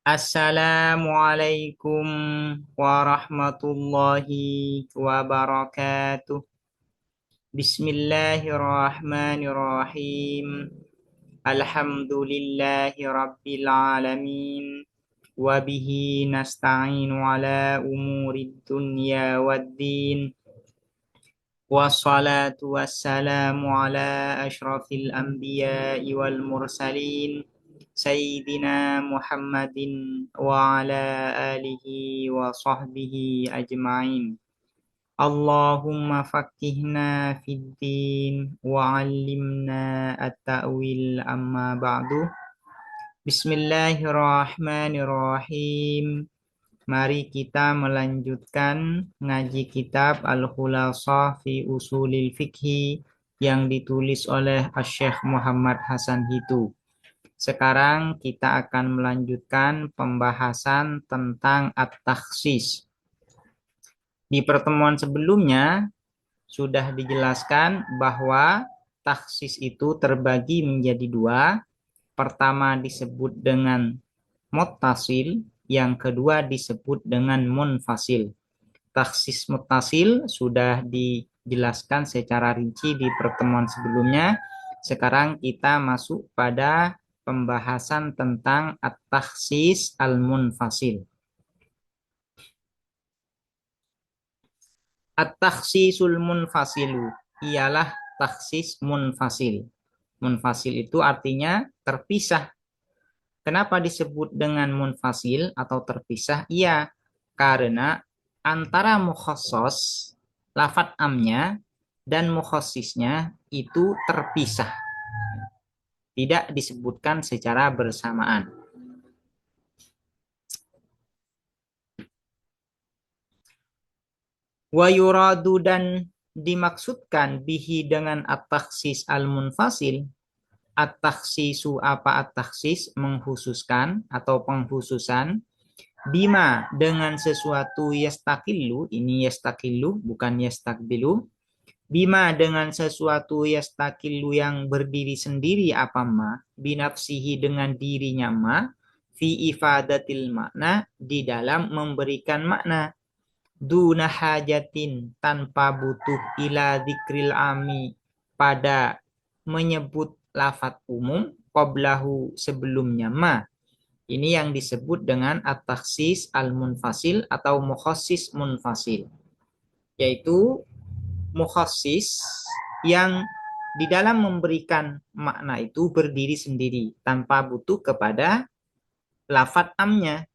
Assalamualaikum warahmatullahi wabarakatuh. Bismillahirrahmanirrahim. Alhamdulillahi rabbil alamin. Wabihi nasta'inu ala umurid dunya waddin. Wassalatu wassalamu ala ashrafil anbiya'i wal mursalin. Sayyidina Muhammadin wa ala alihi wa sahbihi ajma'in. Allahumma fakihna fid din wa 'allimna at-ta'wil amma ba'du. Bismillahirrahmanirrahim. Mari kita melanjutkan ngaji kitab Al-Khulasah fi Usulil Fiqhi yang ditulis oleh Asy-Syaikh Muhammad Hasan Hitu. Sekarang kita akan melanjutkan pembahasan tentang at-takhsis. Di pertemuan sebelumnya sudah dijelaskan bahwa takhsis itu terbagi menjadi dua. Pertama disebut dengan muttasil, yang kedua disebut dengan munfasil. Takhsis muttasil sudah dijelaskan secara rinci di pertemuan sebelumnya. Sekarang kita masuk pada pembahasan tentang at-takhsis al-munfasil. At-takhsisul munfasilu ialah takhsis munfasil. Munfasil itu artinya terpisah. Kenapa disebut dengan munfasil atau terpisah? Iya, karena antara mukhassas, lafadz amnya, dan mukhassisnya itu terpisah. Tidak disebutkan secara bersamaan. Wa yuradu dan dimaksudkan bihi dengan at-takhsis al-munfasil. At-takhsisu apa at-takhsis? Mengkhususkan atau pengkhususan. Bima dengan sesuatu yastakillu, ini yastakillu bukan yastakbilu. Bima dengan sesuatu yastakillu yang berdiri sendiri apa ma, binafsihi dengan dirinya ma, fi ifadatil makna di dalam memberikan makna. Duna hajatin tanpa butuh ila dzikril ami pada menyebut lafadz umum qablahu sebelumnya ma. Ini yang disebut dengan at-takhsis al-munfasil atau mukhassis munfasil. Yaitu mukhassis yang di dalam memberikan makna itu berdiri sendiri tanpa butuh kepada lafadz amnya.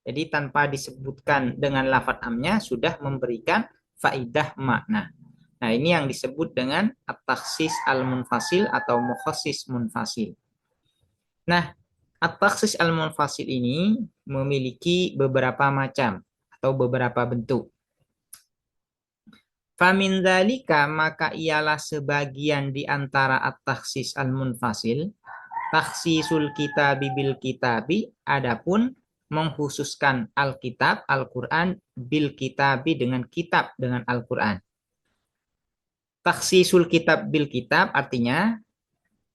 Jadi tanpa disebutkan dengan lafadz amnya sudah memberikan faidah makna. Nah, ini yang disebut dengan at-takhsis al-munfasil atau mukhassis munfasil. Nah, at-takhsis al-munfasil ini memiliki beberapa macam atau beberapa bentuk. Famin dzalika maka ialah sebagian di antara at-takhsis al-munfasil, takhsisul kitabi bil kitabi, adapun mengkhususkan Alkitab, Al-Quran, bil kitabi dengan kitab, dengan Al-Quran. Takhsisul kitab bil kitab artinya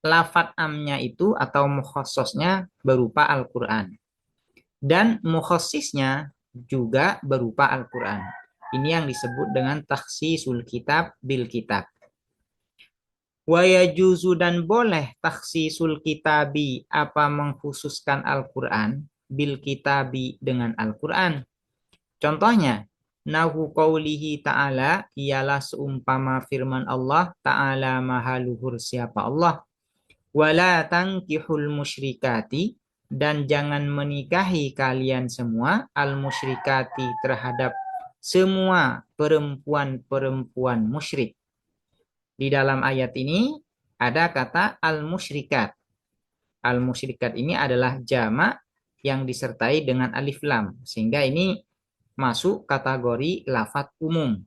lafadz amnya itu atau mukhassasnya berupa Al-Quran. Dan mukhassisnya juga berupa Al-Quran. Ini yang disebut dengan takhsisul kitab bil kitab. Wa yajuzu dan boleh takhsisul kitabi apa mengkhususkan Al-Quran bil kitabi dengan Al-Quran. Contohnya, nahu qaulihi ta'ala ialah seumpama firman Allah ta'ala maha luhur siapa Allah. Wala tankihul musyrikati dan jangan menikahi kalian semua al-musyrikati terhadap semua perempuan-perempuan musyrik. Di dalam ayat ini ada kata al-musyrikat. Al-musyrikat ini adalah jamak yang disertai dengan alif lam. Sehingga ini masuk kategori lafadz umum.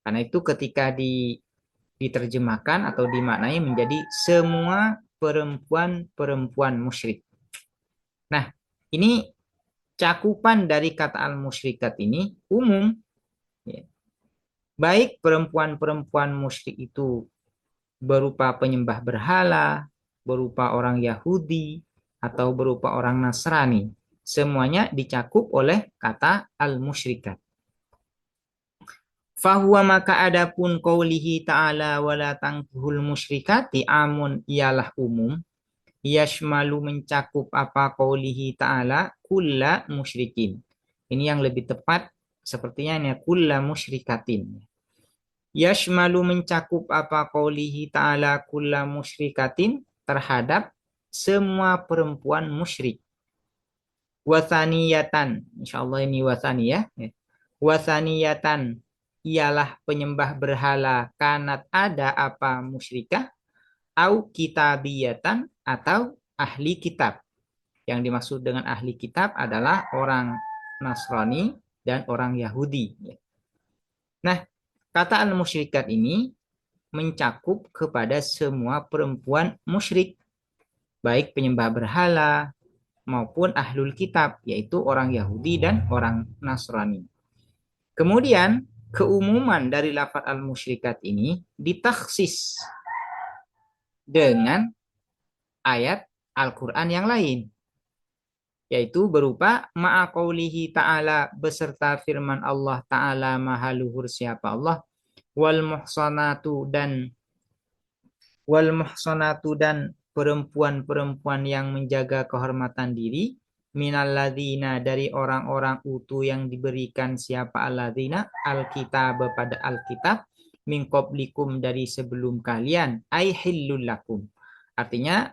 Karena itu ketika diterjemahkan atau dimaknai menjadi semua perempuan-perempuan musyrik. Nah, ini cakupan dari kata al-musyrikat ini umum. Baik perempuan-perempuan musyrik itu berupa penyembah berhala, berupa orang Yahudi, atau berupa orang Nasrani. semuanya dicakup oleh kata al-musyrikat. Fahuwa maka adapun qaulihi ta'ala wala tankihul musyrikati amun ialah umum, yashmalu mencakup apa qaulihi ta'ala kulla musyrikin. Ini yang lebih tepat sepertinya ini kulla musyrikatin. Yashmalu mencakup apa qaulihi ta'ala kulla musyrikatin terhadap semua perempuan musyrik. Wathaniyatan, insyaallah ini wathaniyah. Wathaniyatan ialah penyembah berhala kanat ada apa musyrikah au kitabiyatan atau ahli kitab. Yang dimaksud dengan ahli kitab adalah orang Nasrani dan orang Yahudi. Nah, kata al-musyrikat ini mencakup kepada semua perempuan musyrik, baik penyembah berhala maupun ahlul kitab, yaitu orang Yahudi dan orang Nasrani. Kemudian keumuman dari lafaz al-musyrikat ini ditaksis dengan ayat Al-Quran yang lain, yaitu berupa ma'a qaulihi ta'ala beserta firman Allah ta'ala maha luhur siapa Allah, wal muhsanatu dan perempuan-perempuan yang menjaga kehormatan diri minalladzina dari orang-orang utu yang diberikan siapa alladzina alkitab pada alkitab min qablikum dari sebelum kalian ai hillul lakum. Artinya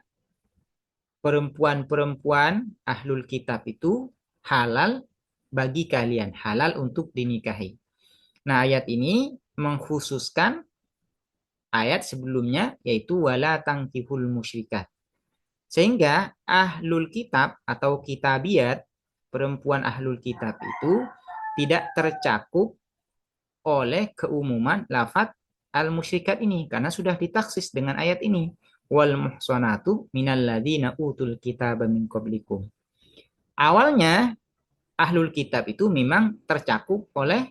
perempuan-perempuan ahlul kitab itu halal bagi kalian, halal untuk dinikahi. Nah, ayat ini mengkhususkan ayat sebelumnya yaitu wala tankihul musyrikat. Sehingga ahlul kitab atau kitabiyat, perempuan ahlul kitab itu tidak tercakup oleh keumuman lafaz al-musyrikat ini karena sudah ditaksis dengan ayat ini. Wal muhsanatu minalladzina utul kitaba min qablikum. Awalnya ahlul kitab itu memang tercakup oleh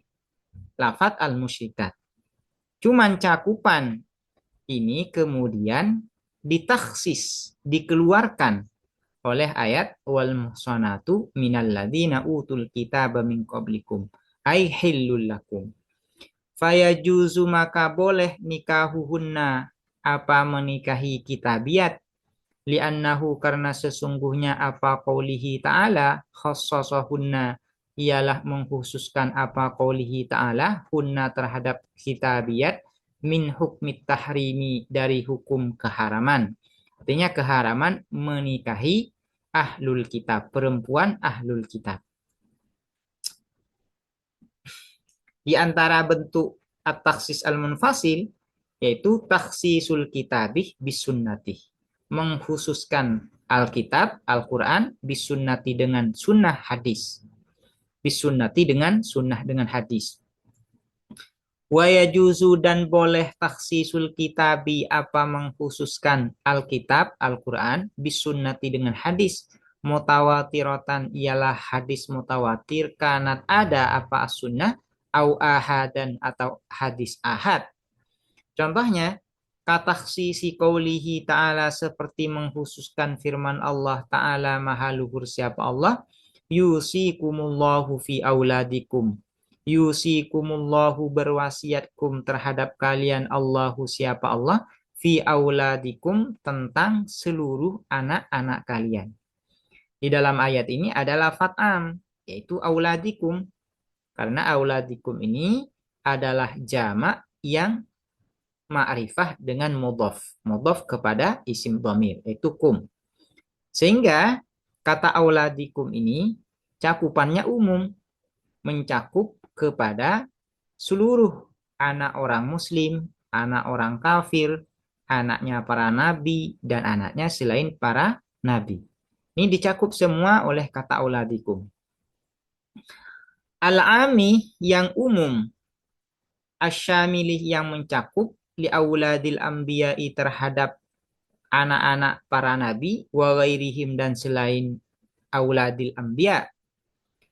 lafaz al-musyrikat. Cuman cakupan ini kemudian ditaksis, dikeluarkan oleh ayat wal muhsanatu minalladzina utul kitaba min qablikum ai hillul lakum. Fayajuzu maka boleh nikahuhunna apa menikahi kitabiyat li'annahu karena sesungguhnya apa qaulihi ta'ala khassasahunna ialah mengkhususkan apa qaulihi ta'ala hunna terhadap kitabiyat min hukmit tahrimi dari hukum keharaman. Artinya keharaman menikahi ahlul kitab, perempuan ahlul kitab. Di antara bentuk at-takhsis al-munfasil yaitu takhsisul kitabih bisunnatih. Mengkhususkan Alkitab, Al-Quran bisunnati dengan sunnah hadis. Bisunnati dengan sunnah dengan hadis. Wa yajuzu dan boleh takhsisul kitabi apa mengkhususkan Alkitab, Al-Quran bisunnati dengan hadis. Mutawatiratan ialah hadis mutawatir kanat ada apa as-sunnah au ahadan atau hadis ahad. Contohnya katakhsisi qaulihi ta'ala seperti mengkhususkan firman Allah ta'ala maha luhur siapa Allah yusikumullahu fi auladikum. Yusikumullahu berwasiatkum terhadap kalian Allahu siapa Allah fi auladikum tentang seluruh anak-anak kalian. Di dalam ayat ini ada lafaz am yaitu auladikum. Karena auladikum ini adalah jamak yang ma'rifah dengan mudhaf. Mudhaf kepada isim dhamir, yaitu kum. Sehingga kata auladikum ini cakupannya umum. Mencakup kepada seluruh anak orang muslim, anak orang kafir, anaknya para nabi, dan anaknya selain para nabi. Ini dicakup semua oleh kata auladikum. Al-ami yang umum, asyamilih yang mencakup li auladil anbiya'i terhadap anak-anak para nabi wa ghairihim dan selain auladil anbiya.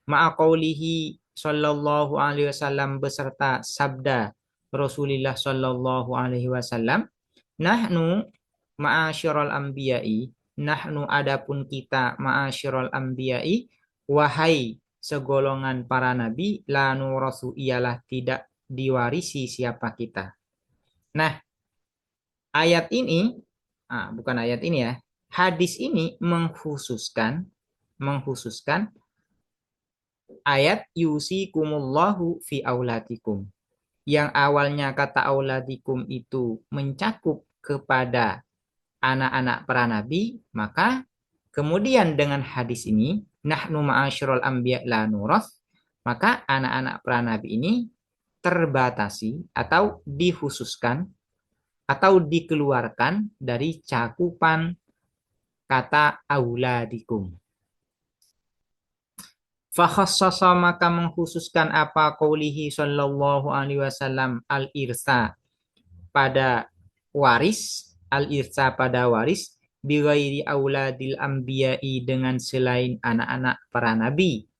Ma'a qaulihi sallallahu alaihi wasallam beserta sabda Rasulullah sallallahu alaihi wasallam, nahnu ma'asyiral anbiya'i, nahnu adapun kita ma'asyiral anbiya'i Wahai segolongan para nabi, la nurasu ialah tidak diwarisi siapa kita. Nah, ayat ini, bukan ayat ini ya, hadis ini mengkhususkan ayat yusikumullahu fi auladikum. Yang awalnya kata auladikum itu mencakup kepada anak-anak para nabi, maka kemudian dengan hadis ini, nahnu ma'asyiral anbiya la nurath, maka anak-anak para nabi ini terbatasi atau dikhususkan atau dikeluarkan dari cakupan kata auladikum. Fakhassasa maka mengkhususkan apa qaulihi sallallahu alaihi wasallam al-irsa pada waris, al-irsa pada waris bighairi auladil anbiya'i dengan selain anak-anak para nabi.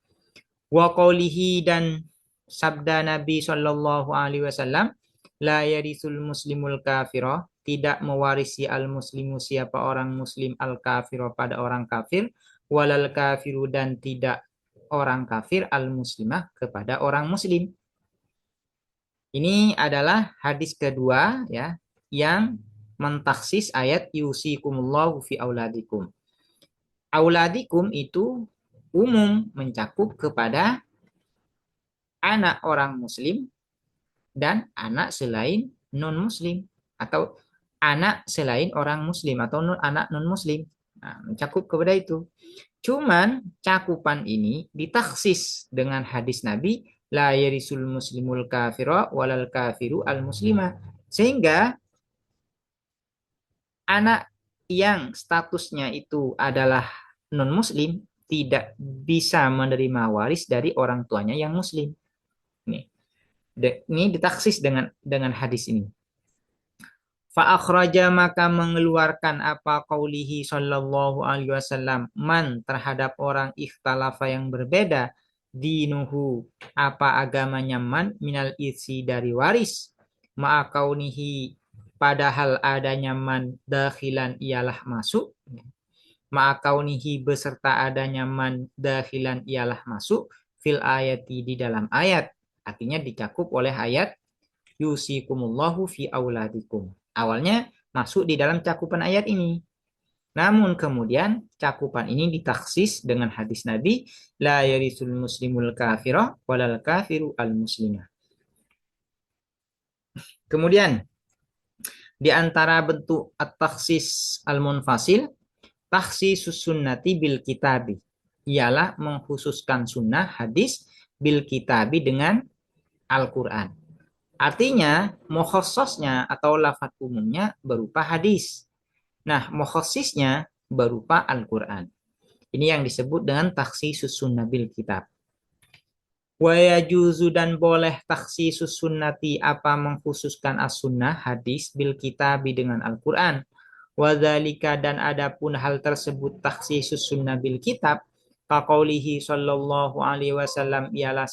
Wa qaulihi dan sabda Nabi sallallahu alaihi wasallam la yarisul muslimul kafirah, tidak mewarisi al-muslimu siapa orang muslim al-kafirah pada orang kafir, walal kafiru dan tidak orang kafir al-muslimah kepada orang muslim. Ini adalah hadis kedua ya yang mentaksis ayat yusikumullahu fi auladikum. Auladikum itu umum mencakup kepada anak orang muslim dan anak selain non-muslim atau anak selain orang muslim atau anak non-muslim. Nah, mencakup kepada itu. Cuman cakupan ini ditaksis dengan hadis Nabi la yarisul muslimul kafira walal kafiru al muslimah, sehingga anak yang statusnya itu adalah non muslim tidak bisa menerima waris dari orang tuanya yang muslim. Ini ditaksis dengan hadis ini. Fa akhraja maka mengeluarkan apa qaulihi sallallahu alaihi wasallam man terhadap orang ikhtalafa yang berbeda dinuhu apa agamanya man minal isi dari waris ma'akaunihi padahal adanya man dakhilan ialah masuk ma'akaunihi beserta adanya man dakhilan ialah masuk fil ayati di dalam ayat, artinya dicakup oleh ayat yusikumullahu fi auladikum. Awalnya masuk di dalam cakupan ayat ini. Namun kemudian cakupan ini ditaksis dengan hadis Nabi la yarisul muslimul kafirah walal kafiru al muslimah. Kemudian di antara bentuk at-takhsis al-munfasil, takhsisus sunnati bil kitabi, ialah mengkhususkan sunnah hadis bil kitabi dengan Al-Qur'an. Artinya, mukhassasnya atau lafaz umumnya berupa hadis. Nah, mukhassisnya berupa Al-Quran. Ini yang disebut dengan takhsisus sunnah bil kitab. Wa yajuzu dan boleh takhsisus sunnati apa mengkhususkan as-sunnah hadis bil kitabi dengan Al-Quran. Wa dzalika dan adapun hal tersebut takhsisus sunnah bil kitab kaqaulihi sallallahu alaihi wasallam ialah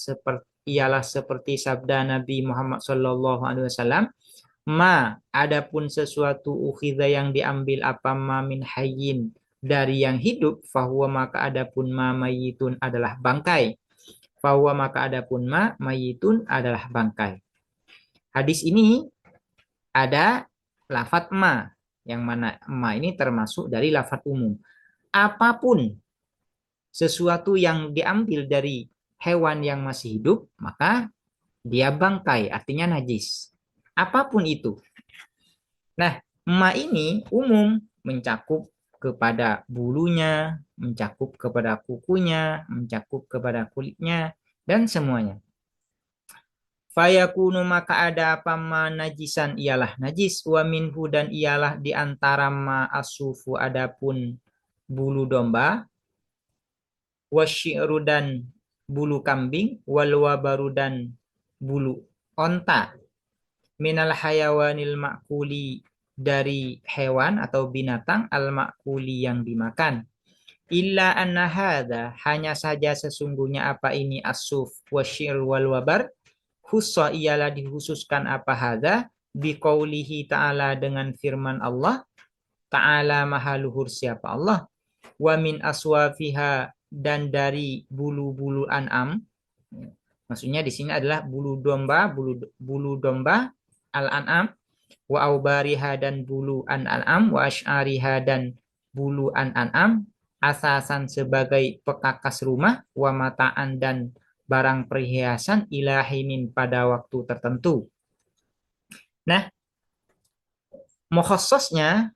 seperti sabda Nabi Muhammad sallallahu alaihi wasallam, ma adapun sesuatu ukhidha yang diambil apa ma min hayyin dari yang hidup, fahuwa maka adapun ma mayitun adalah bangkai. Fahuwa maka adapun ma mayitun adalah bangkai. Hadis ini ada lafadz ma, yang mana ma ini termasuk dari lafadz umum. Apapun sesuatu yang diambil dari hewan yang masih hidup, maka dia bangkai, artinya najis. Apapun itu. Nah, ma ini umum mencakup kepada bulunya, mencakup kepada kukunya, mencakup kepada kulitnya, dan semuanya. Fayakunu maka ada apa ma najisan ialah najis, wa minhu dan ialah di antara ma asufu adapun bulu domba, wasyi'ru dan bulu kambing, walwabaru dan bulu onta, minal hayawanil ma'kuli dari hewan atau binatang al-ma'kuli yang dimakan. Illa anna hadha hanya saja sesungguhnya apa ini as-suf wasyir wal wabar khussa ialah dikhususkan apa hadha biqaulihi ta'ala dengan firman Allah ta'ala maha luhur siapa Allah wa min aswafiha dan dari bulu-bulu an'am. Maksudnya di sini adalah bulu domba al-an'am, wa aubariha dan bulu an-an'am, wa asy'ariha dan bulu an-an'am, asasan sebagai pekakas rumah, wa mata'an dan barang perhiasan ilahinin pada waktu tertentu. Nah, mukhassasnya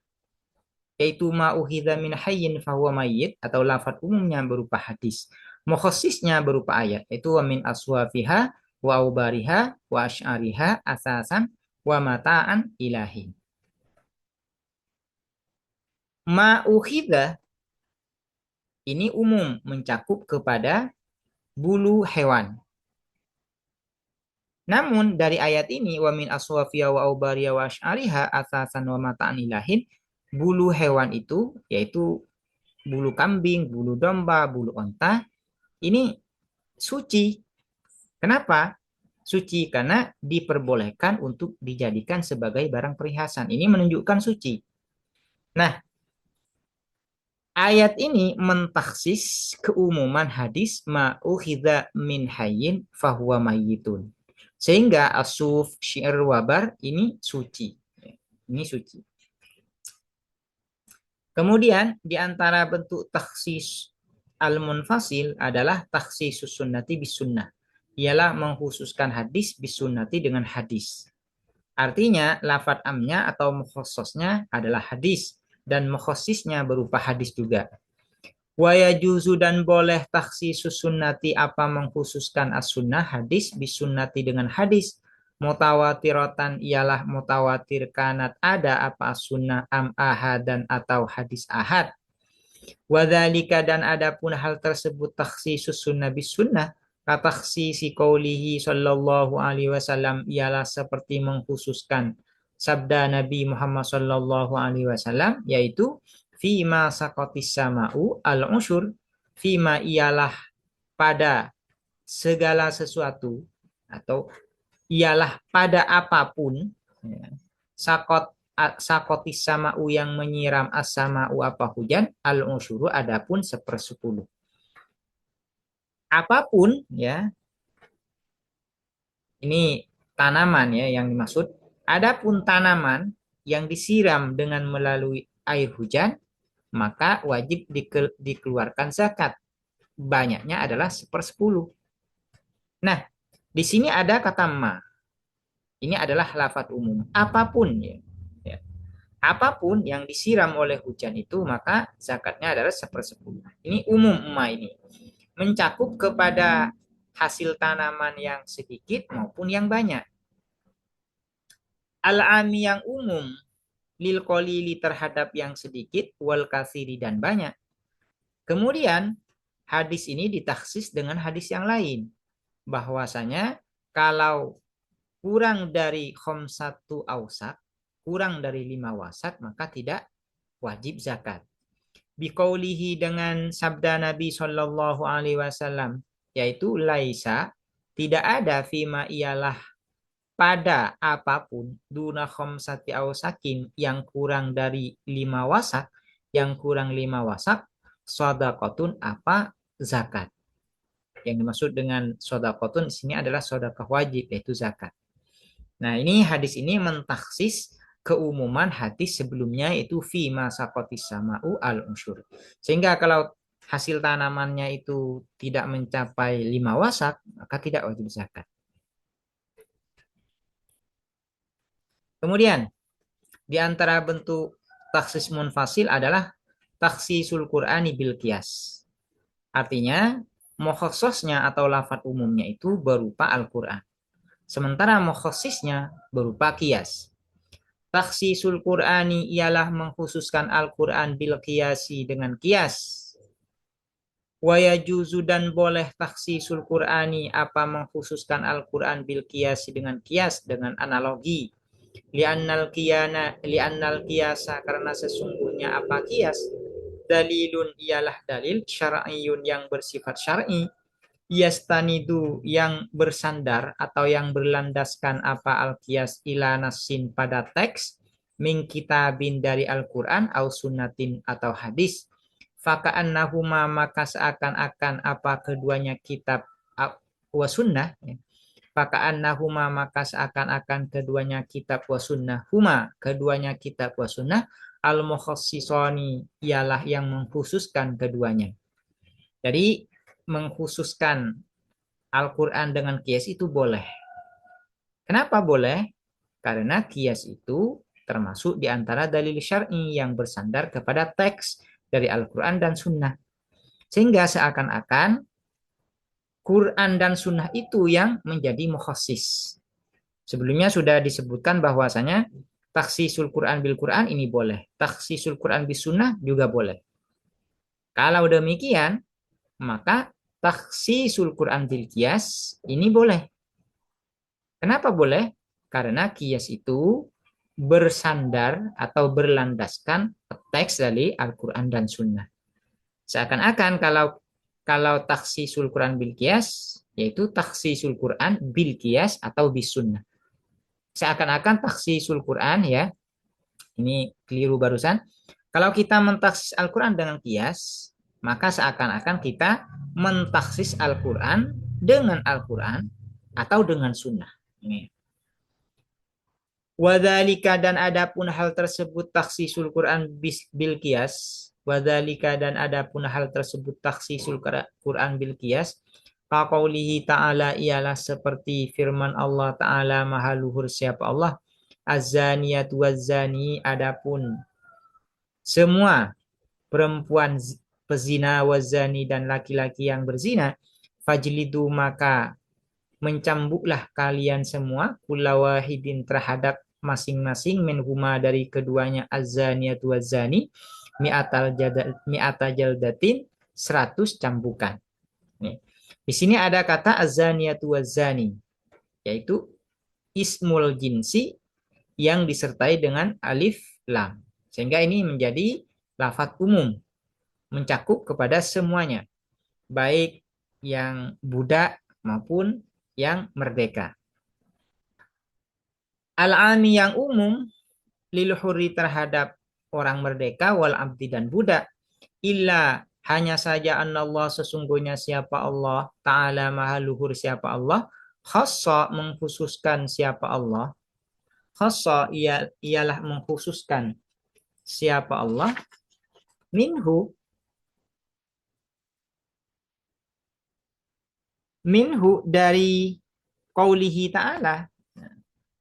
yaitu ma'uhidha min hayyin fahuwa mayyit atau lafaz umumnya berupa hadis. Mukhassisnya berupa ayat yaitu wa min aswafiha wa aubariha wa asy'ariha asasan wa mata'an ilahin. Ma'uhidha ini umum mencakup kepada bulu hewan. Namun dari ayat ini wa min aswafiha wa aubariha wa asy'ariha asasan wa mata'an ilahin, bulu hewan itu yaitu bulu kambing, bulu domba, bulu onta ini suci. Kenapa? Suci karena diperbolehkan untuk dijadikan sebagai barang perhiasan. Ini menunjukkan suci. Nah, ayat ini mentaksis keumuman hadis ma'ukhidha min hayyin fahuwa mayyitun. Sehingga asuf, syi'r, wabar ini suci. Ini suci. Kemudian di antara bentuk takhsis al-munfasil adalah takhsisus sunnati bis sunnah. Ialah mengkhususkan hadis bis sunnati dengan hadis. Artinya lafadz amnya atau mukhassasnya adalah hadis dan mukhassisnya berupa hadis juga. Wa yajuzu dan boleh takhsisus sunnati apa mengkhususkan as-sunnah hadis bis sunnati dengan hadis. Mutawatiratan ialah mutawatir kanat ada apa sunnah am ahad dan atau hadis ahad. Wadzalika dan adapun hal tersebut takhsisus sunnah bis sunnah katakhsisi qaulihi sallallahu alaihi wasallam ialah seperti mengkhususkan sabda Nabi Muhammad sallallahu alaihi wasallam yaitu fima saqatis sama'u al-usyur, fima ialah pada segala sesuatu atau ialah pada apapun ya. Sakotis sama'u yang menyiram as-sama'u apa hujan, al-usyuru adapun 1/10. Apapun ya, ini tanaman ya yang dimaksud. Adapun tanaman yang disiram dengan melalui air hujan, maka wajib dikeluarkan zakat. Banyaknya adalah 1/10. Nah, di sini ada kata ma. Ini adalah lafadz umum. Apapun ya. Apapun yang disiram oleh hujan itu maka zakatnya adalah 1/10. Ini umum ma ini. Mencakup kepada hasil tanaman yang sedikit maupun yang banyak. Al-ami yang umum lil qalili terhadap yang sedikit wal katsiri dan banyak. Kemudian hadis ini ditaksis dengan hadis yang lain. Bahwasanya kalau kurang dari khamsatu ausak, kurang dari 5 wasak, maka tidak wajib zakat. Biqaulihi dengan sabda Nabi Shallallahu Alaihi Wasallam, yaitu laisa, tidak ada fima ialah pada apapun duna khamsati ausakin yang kurang dari 5 wasak, yang kurang 5 wasak, shadaqatun apa zakat. Yang dimaksud dengan shadaqatun di sini adalah shadaqah wajib yaitu zakat. Nah, ini hadis ini mentaksis keumuman hadis sebelumnya yaitu fi ma saqatis sama'u al-usyur. Sehingga kalau hasil tanamannya itu tidak mencapai 5 wasak, maka tidak wajib zakat. Kemudian, di antara bentuk taksis munfasil adalah taksisul Qur'ani bil qiyas. Artinya, mukhassasnya atau lafadz umumnya itu berupa Al-Qur'an. Sementara mukhassisnya berupa qiyas. Taksisul Qur'ani ialah mengkhususkan Al-Qur'an bil qiyasi dengan qiyas. Wa yajuzu dan boleh taksisul Qur'ani apa mengkhususkan Al-Qur'an bil qiyasi dengan qiyas dengan analogi. Li'annal qiyasa karena sesungguhnya apa qiyas dalilun ialah dalil syar'iyyun yang bersifat syar'i yastanidu yang bersandar atau yang berlandaskan apa al-qiyas ila nassin pada teks min kitabin dari Al-Qur'an au sunnatin atau hadis Faka'annahuma maka seakan-akan apa keduanya kitab wa sunnah, ya. Faka'annahuma maka seakan-akan keduanya kitab wa sunnah, huma keduanya kitab wa sunnah, al-mukhassisani ialah yang mengkhususkan keduanya. Jadi mengkhususkan Al-Quran dengan kias itu boleh. Kenapa boleh? Karena kias itu termasuk di antara dalil syar'i yang bersandar kepada teks dari Al-Quran dan Sunnah. Sehingga seakan-akan Quran dan Sunnah itu yang menjadi mukhassis. Sebelumnya sudah disebutkan bahwasanya takhsisul Quran bil Quran ini boleh. Takhsisul Quran bis Sunnah juga boleh. Kalau demikian, maka takhsisul Quran bil qiyas ini boleh. Kenapa boleh? Karena qiyas itu bersandar atau berlandaskan teks dari Al-Quran dan Sunnah. Seakan-akan kalau takhsisul Quran bil qiyas, yaitu takhsisul Quran bil qiyas atau bis sunnah. Seakan-akan takhsisul Quran, ya, ini keliru barusan. Kalau kita mentaksis Al-Quran dengan qiyas, maka seakan-akan kita mentaksis Al-Quran dengan Al-Quran atau dengan sunnah. Ini. Wadhalika dan adapun hal tersebut taksisul Quran bil qiyas. Wadhalika dan adapun hal tersebut taksisul Quran bil qiyas. Kaqaulihi ta'ala ialah seperti firman Allah Ta'ala maha luhur siapa Allah. Az-zaniyatu waz-zani adapun semua perempuan pezina waz-zani dan laki-laki yang berzina. Fajlidu maka mencambuklah kalian semua kulla wahidin terhadap masing-masing minhuma dari keduanya az-zaniyatu waz-zani mi'ata jaldatin 100 cambukan. Nih. Di sini ada kata az-zaniyatu waz-zani, yaitu ismul jinsi yang disertai dengan alif lam. Sehingga ini menjadi lafadz umum, mencakup kepada semuanya, baik yang budak maupun yang merdeka. Al-ami yang umum lil hurri terhadap orang merdeka wal abdi dan budak, illa hanya saja annallah sesungguhnya siapa Allah Ta'ala maha luhur siapa Allah, khassa mengkhususkan siapa Allah, khassa ialah mengkhususkan siapa Allah, minhu dari qaulihi ta'ala,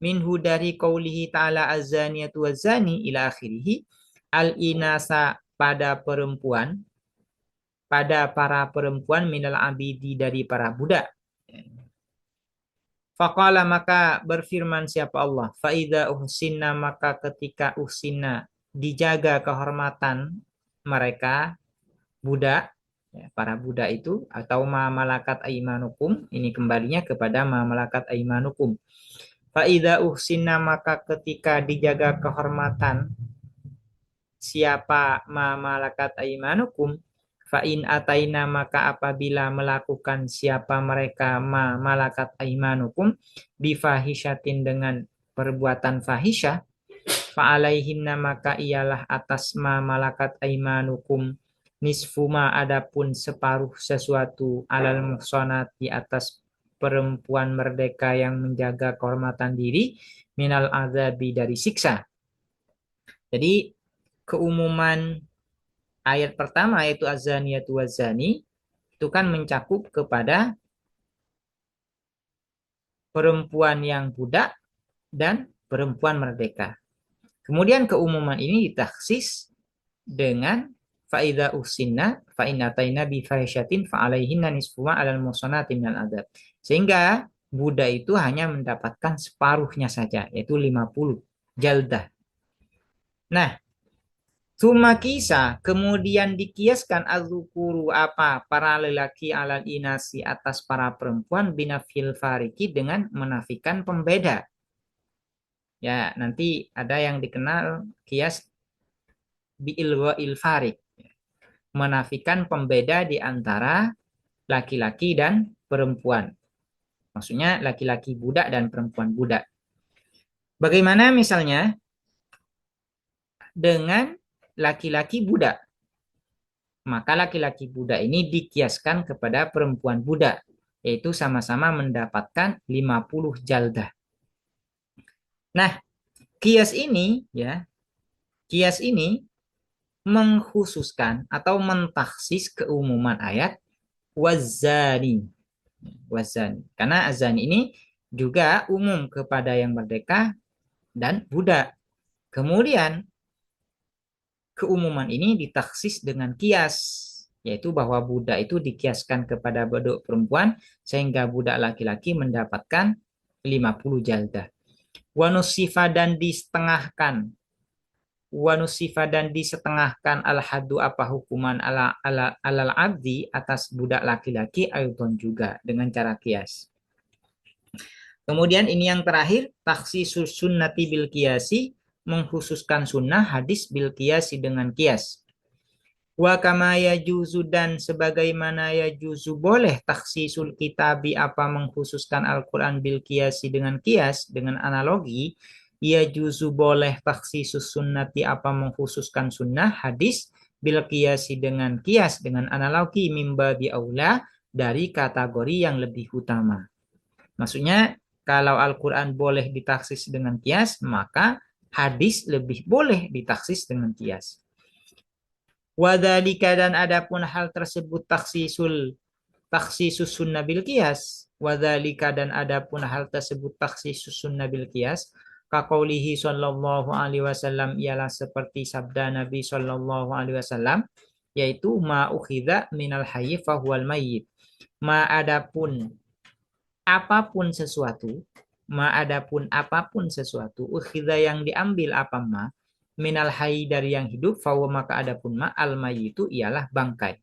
minhu dari qaulihi ta'ala az-zaniyatu waz-zani ila akhirih, al-inasa pada perempuan, pada para perempuan minal abidi dari para budak. Faqala maka berfirman siapa Allah, faida uhsinna maka ketika uhsinna dijaga kehormatan mereka budak, ya, para budak itu atau ma malakat aimanukum, ini kembalinya kepada ma malakat aimanukum. Faida uhsinna maka ketika dijaga kehormatan siapa ma malakat aimanukum, fa'in ataina maka apabila melakukan siapa mereka ma malakat aimanukum bifahishatin dengan perbuatan fahisyah, fa'alaihinna maka ialah atas ma malakat aimanukum nisfuma adapun separuh sesuatu alal muhsanat di atas perempuan merdeka yang menjaga kehormatan diri minal azabi dari siksa. Jadi keumuman ayat pertama yaitu az-zaniyatu waz-zani itu kan mencakup kepada perempuan yang budak dan perempuan merdeka. Kemudian keumuman ini ditaksis dengan faida usinna fa in ataina bi fahishatin fa alaihinna nisfu ma alal muhsanati minal adzab. Sehingga budak itu hanya mendapatkan separuhnya saja, yaitu 50 jaldah. Nah, Tsumma kisa, kemudian dikiaskan az-zukuru apa para lelaki alal inasi atas para perempuan binafil fariki dengan menafikan pembeda. Ya, nanti ada yang dikenal kias bi'ilwa'il farik. Menafikan pembeda di antara laki-laki dan perempuan. Maksudnya laki-laki budak dan perempuan budak. Bagaimana misalnya dengan laki-laki budak? maka laki-laki budak ini dikiaskan kepada perempuan budak, yaitu sama-sama mendapatkan 50 jaldah. Nah, kias ini ya, kias ini mengkhususkan atau mentaksis keumuman ayat wazani. Wazani. Karena azan ini juga umum kepada yang merdeka dan budak. Kemudian keumuman ini ditaksis dengan kias, yaitu bahwa budak itu dikiaskan kepada budak perempuan sehingga budak laki-laki mendapatkan 50 jaldah. Wanusifa dan disetengahkan. Wanusifa dan disetengahkan al-haddu apa hukuman alal abdi atas budak laki-laki ayudon juga dengan cara kias. Kemudian ini yang terakhir, takhsisus sunnati bil kiasi, mengkhususkan sunnah hadis bil kiasi dengan kias. Wa kama yajuzu dan sebagaimana yajuzu boleh takhsisul kitabi apa mengkhususkan Al-Quran bil kiasi dengan kias, dengan analogi, yajuzu boleh takhsisus sunnati apa mengkhususkan sunnah hadis bil kiasi dengan kias, dengan analogi mimba bi aula dari kategori yang lebih utama. Maksudnya kalau Al-Quran boleh ditaksis dengan kias, maka hadis lebih boleh ditaksis dengan kias. Wadhalika dan adapun hal tersebut taksisus sunnah bil qiyas. Wadhalika dan adapun hal tersebut taksisus sunnah bil qiyas. Kaqaulihi sallallahu alaihi wasallam ialah seperti sabda Nabi sallallahu alaihi wasallam, yaitu ma ukhidha minal hayy fahuwal mayyit. Ma adapun apapun sesuatu, ukhidha yang diambil apa ma minal hayy dari yang hidup, fahuwa maka adapun ma al mayyitu ialah bangkai.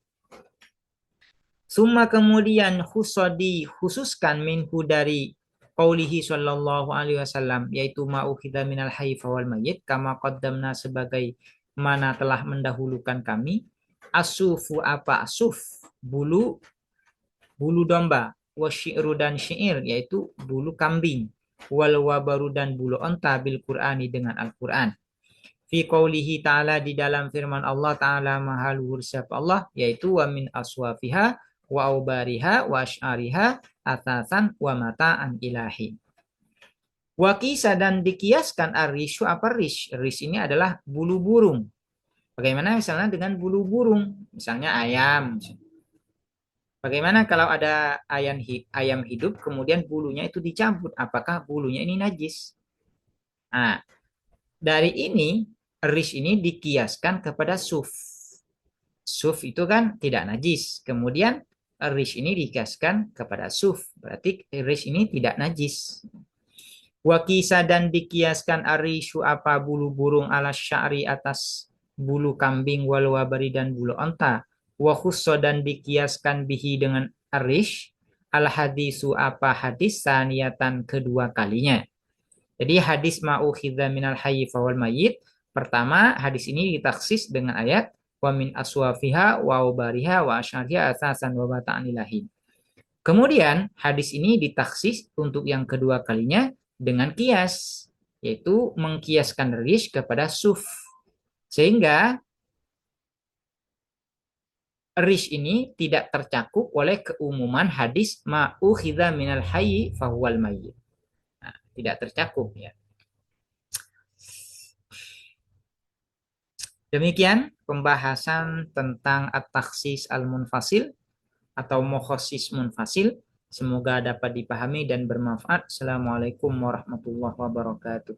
Summa kemudian khususkan minhu dari qaulihi sallallahu alaihi wasallam, yaitu ma ukhidha minal hayy fahuwal mayyit, kama qaddamna sebagai mana telah mendahulukan kami, asufu apa asuf, bulu domba, wasyi'ru dan syair, yaitu bulu kambing, wal wabaru dan bulu onta bil Qur'ani dengan Al-Qur'an. Fi qaulihi ta'ala di dalam firman Allah ta'ala maha luhur siapa Allah, yaitu wa min aswafiha wa aubariha wa asy'ariha athasan wa mata'an ilahi. Wa qisa dan dikiaskan ar-rishu apa rish? Rish ini adalah bulu burung. Bagaimana misalnya dengan bulu burung? Misalnya ayam. Bagaimana kalau ada ayam hidup kemudian bulunya itu dicabut? Apakah bulunya ini najis? Nah, dari ini rish ini dikiaskan kepada suf. Suf itu kan tidak najis. Kemudian rish ini dikiaskan kepada suf. Berarti rish ini tidak najis. Wakisa dan dikiaskan arishu apa bulu burung ala sya'ri atas bulu kambing wal wabari dan bulu onta. Wakhusso dan dikiaskan bihi dengan arish al hadisu apa hadis saniyatan kedua kalinya. Jadi hadis ma'ukhidha minal hayyi fawal mayyit. Pertama, hadis ini ditaksis dengan ayat wa min aswafiha wa ubariha wa asyariha asasan wa bata'an ilahi. Kemudian hadis ini ditaksis untuk yang kedua kalinya dengan kias, yaitu mengkiaskan rish kepada suf. Sehingga rish ini tidak tercakup oleh keumuman hadis ma'ukhidha minal hayyi fahuwal mayyit. Tidak tercakup ya. Demikian pembahasan tentang at-takhsis al-munfasil atau mukhasis munfasil. Semoga dapat dipahami dan bermanfaat. Assalamualaikum warahmatullahi wabarakatuh.